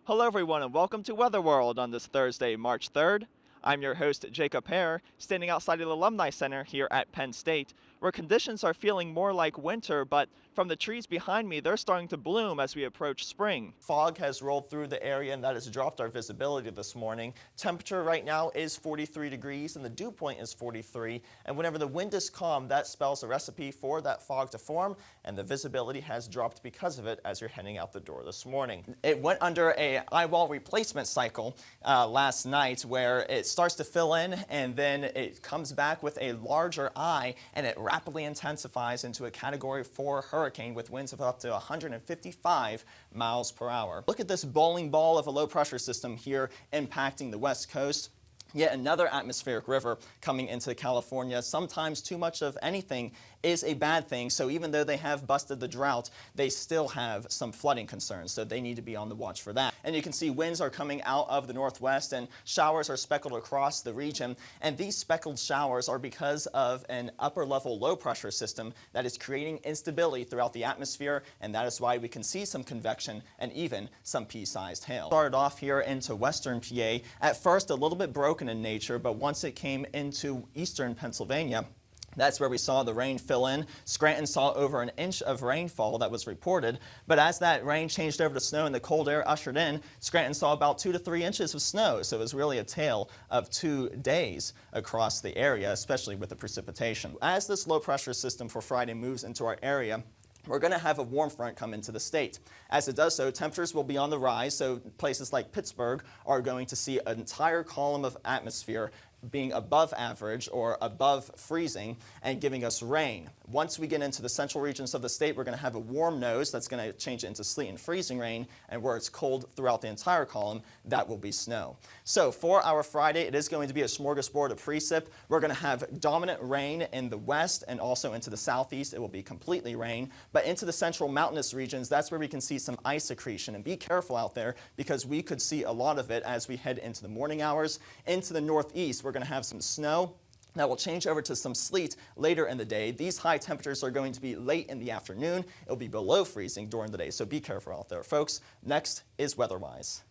Hello, everyone, and welcome to Weather World on this Thursday, March 3rd. I'm your host, Jacob Hare, standing outside of the Alumni Center here at Penn State, where conditions are feeling more like winter, but from the trees behind me, they're starting to bloom as we approach spring. Fog has rolled through the area, and that has dropped our visibility this morning. Temperature right now is 43 degrees, and the dew point is 43. And whenever the wind is calm, that spells a recipe for that fog to form, and the visibility has dropped because of it as you're heading out the door this morning. It went under a eyewall replacement cycle last night where it starts to fill in and then it comes back with a larger eye and it rapidly intensifies into a Category 4 hurricane with winds of up to 155 miles per hour. Look at this bowling ball of a low pressure system here impacting the west coast. Yet another atmospheric river coming into California. Sometimes too much of anything is a bad thing, so even though they have busted the drought, they still have some flooding concerns, so they need to be on the watch for that. And you can see winds are coming out of the northwest and showers are speckled across the region, and these speckled showers are because of an upper level low pressure system that is creating instability throughout the atmosphere, and that is why we can see some convection and even some pea-sized hail. Started off here into western PA, at first a little bit broken in nature, but once it came into eastern Pennsylvania, that's where we saw the rain fill in. Scranton saw over an inch of rainfall that was reported, but as that rain changed over to snow and the cold air ushered in, Scranton saw about 2 to 3 inches of snow, so it was really a tale of 2 days across the area, especially with the precipitation. As this low pressure system for Friday moves into our area, we're going to have a warm front come into the state. As it does so, temperatures will be on the rise, so places like Pittsburgh are going to see an entire column of atmosphere being above average or above freezing and giving us rain. Once we get into the central regions of the state, we're going to have a warm nose that's going to change it into sleet and freezing rain, and where it's cold throughout the entire column, that will be snow. So for our Friday, it is going to be a smorgasbord of precip. We're going to have dominant rain in the west and also into the southeast. It will be completely rain, but into the central mountainous regions, that's where we can see some ice accretion, and be careful out there because we could see a lot of it as we head into the morning hours. Into the northeast, we're going to have some snow that will change over to some sleet later in the day. These high temperatures are going to be late in the afternoon. It'll be below freezing during the day, so be careful out there, folks. Next is WeatherWise.